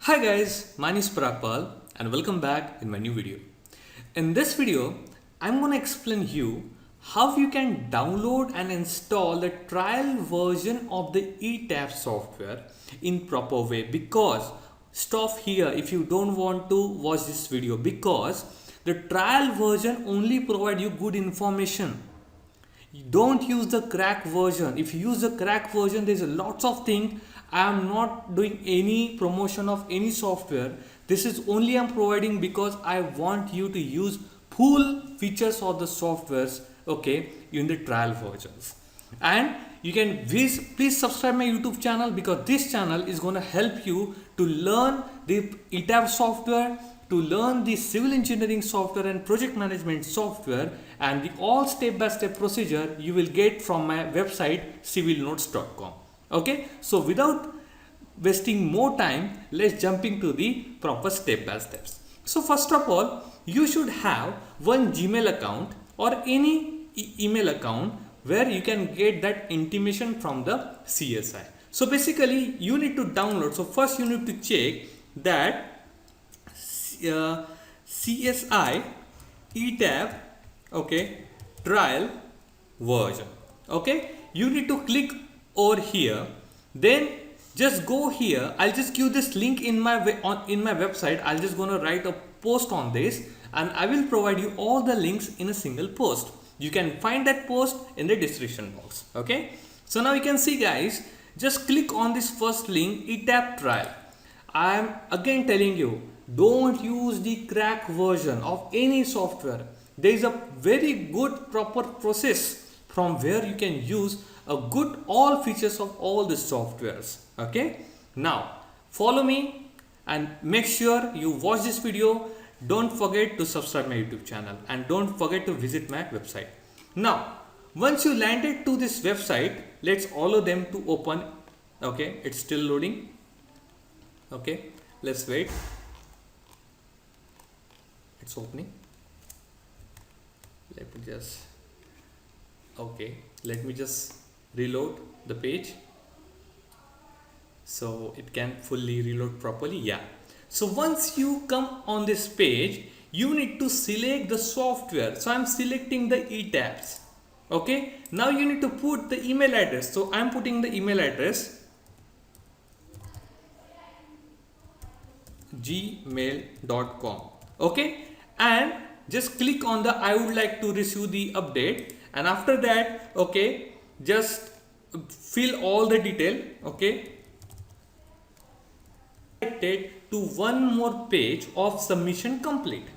Hi guys, my name is Prakpal and welcome back in my new video. In this video, I'm going to explain you how you can download and install the trial version of the eTap software in proper way, because stop here if you don't want to watch this video, because the trial version only provide you good information. Don't use the crack version. If you use the crack version, there's a lots of things. I am not doing any promotion of any software. This is only I'm providing because I want you to use full features of the softwares, okay, in the trial versions. And you can please subscribe my YouTube channel, because this channel is going to help you to learn the ETAP software, to learn the civil engineering software and project management software, and the all step-by-step procedure you will get from my website civilnotes.com. Okay, so without wasting more time, let's jump into the proper step-by-steps. So first of all, you should have one Gmail account or any email account where you can get that intimation from the CSI. So basically you need to download. So first you need to check that CSI eTap, okay, trial version. Okay, you need to click over here, then just go here. I'll just give this link in my website. I'll just gonna write a post on this, and I will provide you all the links in a single post. You can find that post in the description box. Okay, so now you can see, guys, just click on this first link, eTap trial. I am again telling you, don't use the crack version of any software. There is a very good proper process from where you can use a good all features of all the softwares. Okay, now follow me and make sure you watch this video. Don't forget to subscribe my YouTube channel and don't forget to visit my website. Now once you landed to this website, let's allow them to open. Okay, it's still loading. Okay, let's wait. It's opening. Let me just reload the page so it can fully reload properly. Yeah, so once you come on this page, you need to select the software. So I'm selecting the eTaps. Okay, now you need to put the email address. So I'm putting the email address gmail.com. okay, and just click on the I would like to receive the update, and after that, okay, just fill all the detail. Okay, to one more page of submission complete.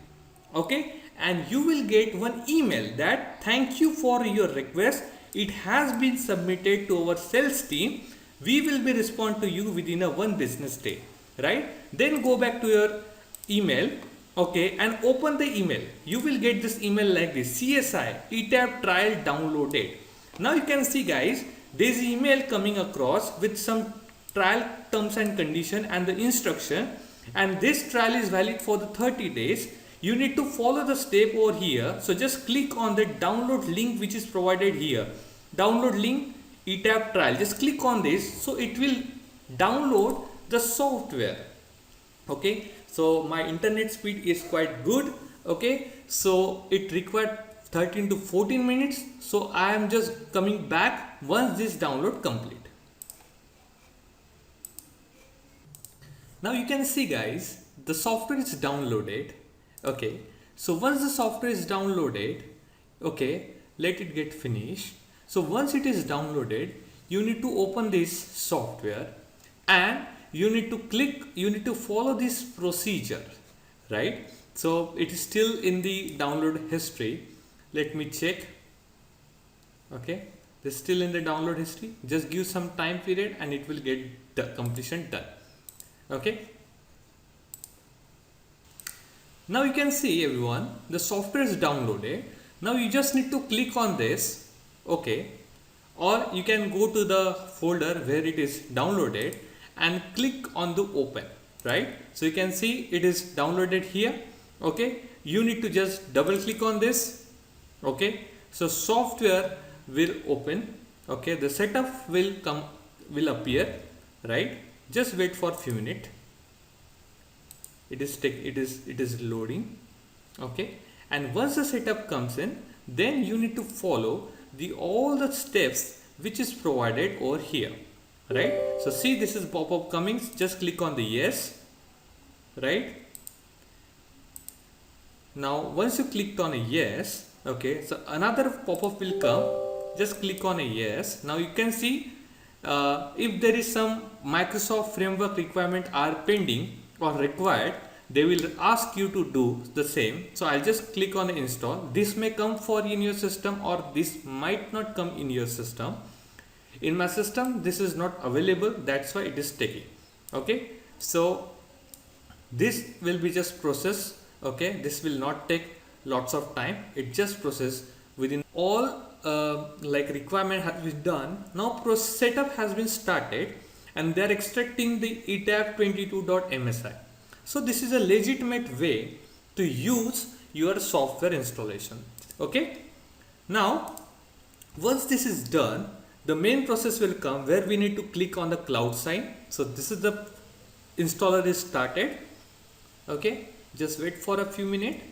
Okay, and you will get one email that thank you for your request, it has been submitted to our sales team, we will be respond to you within a one business day. Right, then go back to your email, okay, and open the email. You will get this email like this: CSI eTap trial downloaded. Now you can see, guys, this email coming across with some trial terms and condition and the instruction, and this trial is valid for the 30 days. You need to follow the step over here. So just click on the download link which is provided here. Download link eTap trial. Just click on this, so it will download the software. Okay, so my internet speed is quite good. Okay, so it required 13 to 14 minutes. So I am just coming back once this download complete. Now you can see, guys, the software is downloaded. Okay, so once the software is downloaded, okay, let it get finished. So once it is downloaded, you need to open this software and you need to follow this procedure, right? So it is still in the download history. Let me check. Okay, it's still in the download history. Just give some time period and it will get the completion done. Okay, now you can see, everyone, the software is downloaded. Now you just need to click on this, okay, or you can go to the folder where it is downloaded and click on the open. Right, so you can see it is downloaded here. Okay, you need to just double click on this. Okay, so software will open. Okay, the setup will appear. Right, just wait for a few minutes. it is loading. Okay, and once the setup comes in, then you need to follow the all the steps which is provided over here, right? So see, this is pop-up coming, just click on the yes, right? Now once you clicked on a yes, okay, so another pop-up will come, just click on a yes. Now you can see if there is some Microsoft framework requirement are pending or required, they will ask you to do the same. So I'll just click on install. This may come for in your system or this might not come in your system. In my system this is not available, that's why it is taking. Okay, so this will be just process. Okay, this will not take lots of time, it just process within all like requirement has been done. Now setup has been started and they are extracting the etap22.msi. So this is a legitimate way to use your software installation. Okay, now once this is done, the main process will come where we need to click on the cloud sign. So this is the installer is started. Okay, just wait for a few minutes.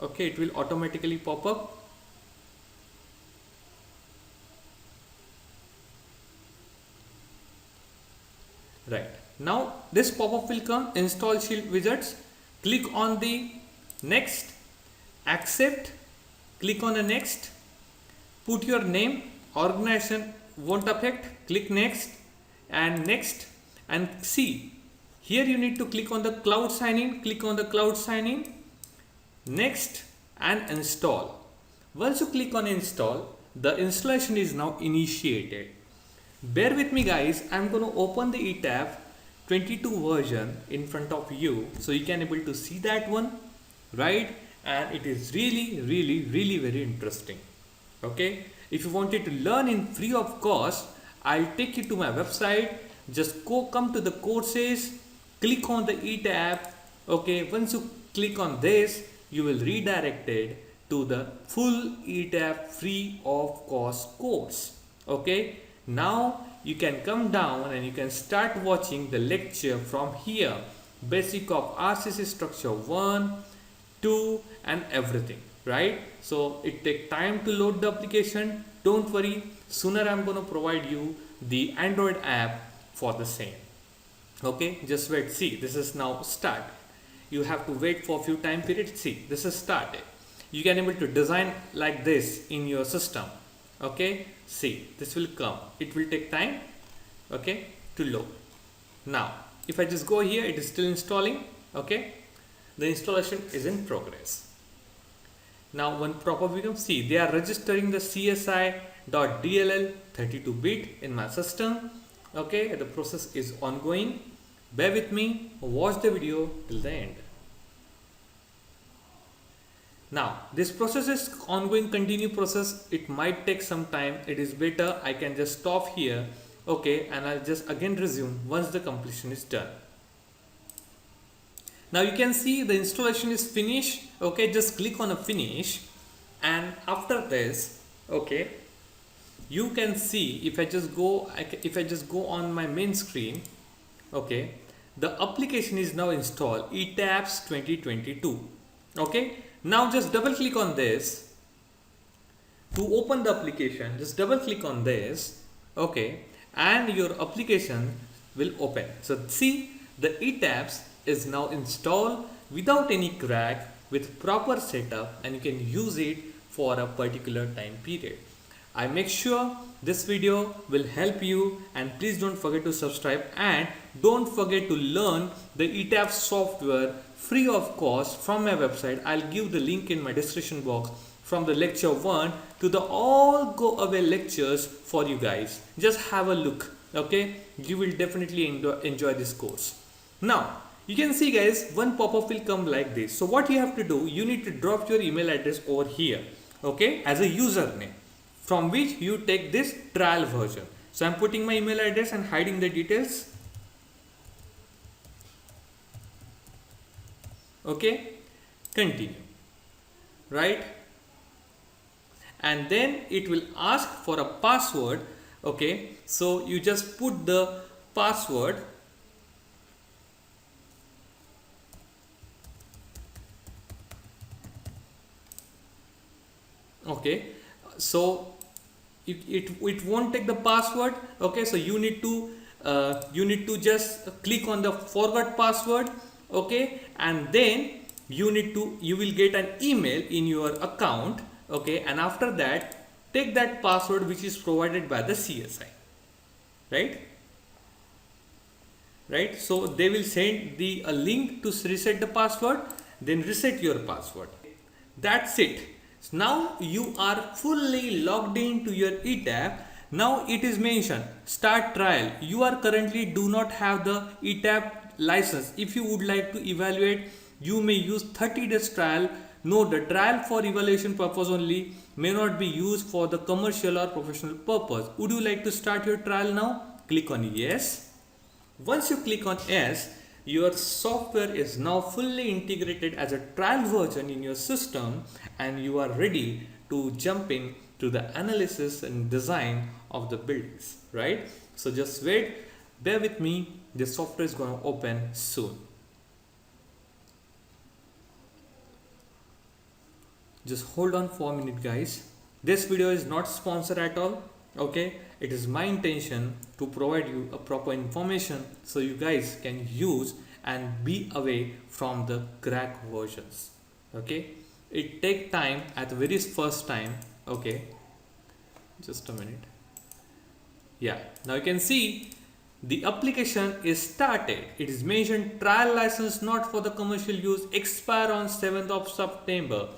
Okay, it will automatically pop up. Right, now this pop-up will come, install shield widgets, click on the next, accept, click on the next, put your name, organization won't affect, click next, and see here you need to click on the cloud sign-in, click on the cloud sign-in, next, and install. Once you click on install, the installation is now initiated. Bear with me guys, I'm going to open the etap 22 version in front of you so you can able to see that one, right? And it is really very interesting. Okay, if you wanted to learn in free of cost, I'll take you to my website. Just come to the courses, click on the etap. Okay, once you click on this, you will redirect it to the full etap free of cost course. Okay, now you can come down and you can start watching the lecture from here, basic of RCC structure 1, 2 and everything, right? So it takes time to load the application. Don't worry, sooner I'm going to provide you the Android app for the same. Okay, just wait. See, this is now started. You have to wait for a few time periods. See, this is started. You can able to design like this in your system. Okay, see, this will come, it will take time, okay, to load. Now if I just go here, it is still installing. Okay, the installation is in progress. Now one proper becomes, see, they are registering the csi.dll 32-bit in my system. Okay, the process is ongoing. Bear with me, watch the video till the end. Now this process is ongoing, continue process. It might take some time. It is better I can just stop here. Okay, and I'll just again resume once the completion is done. Now you can see the installation is finished. Okay, just click on a finish, and after this, okay, you can see if I just go on my main screen, okay, the application is now installed, ETAPS 2022. Okay, now just double click on this to open the application. Just double click on this, okay, and your application will open. So see, the ETAPS is now installed without any crack, with proper setup, and you can use it for a particular time period. I make sure this video will help you, and please don't forget to subscribe, and don't forget to learn the ETAPS software free of cost from my website. I'll give the link in my description box, from the lecture 1 to the all go away lectures for you guys. Just have a look. Okay, you will definitely enjoy this course. Now you can see guys, one pop-up will come like this. So what you have to do, you need to drop your email address over here, okay, as a username, from which you take this trial version. So I'm putting my email address and hiding the details. Okay, continue, right? And then it will ask for a password. Okay, so you just put the password. Okay, so it won't take the password. Okay, so you need to just click on the forgot password. Okay, and then you will get an email in your account. Okay, and after that take that password which is provided by the CSI, right? Right, so they will send the a link to reset the password, then reset your password. That's it. So now you are fully logged into your eTap. Now it is mentioned start trial. You are currently do not have the eTap license. If you would like to evaluate, you may use 30 days trial. No, the trial for evaluation purpose only, may not be used for the commercial or professional purpose. Would you like to start your trial now? Click on yes. Once you click on yes, your software is now fully integrated as a trial version in your system, and you are ready to jump in to the analysis and design of the buildings, right? So just wait, bear with me, the software is going to open soon. Just hold on for a minute, guys. This video is not sponsored at all. Okay, it is my intention to provide you a proper information so you guys can use and be away from the crack versions. Okay, it take time at the very first time. Okay, just a minute. Yeah, now you can see the application is started. It is mentioned trial license not for the commercial use, expire on 7th of September.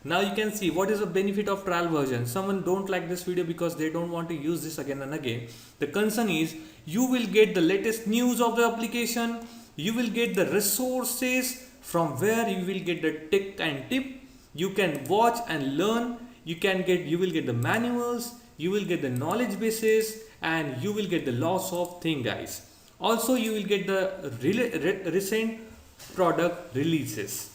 Now you can see what is the benefit of trial version. Someone don't like this video because they don't want to use this again and again. The concern is you will get the latest news of the application. You will get the resources from where you will get the tech and tip. You can watch and learn. You will get the manuals. You will get the knowledge bases, and you will get the lots of thing, guys. Also, you will get the recent product releases.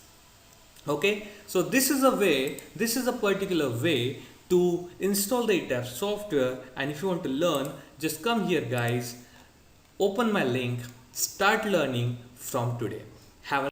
Okay, so this is a particular way to install the eTap software. And if you want to learn, just come here, guys, open my link, start learning from today.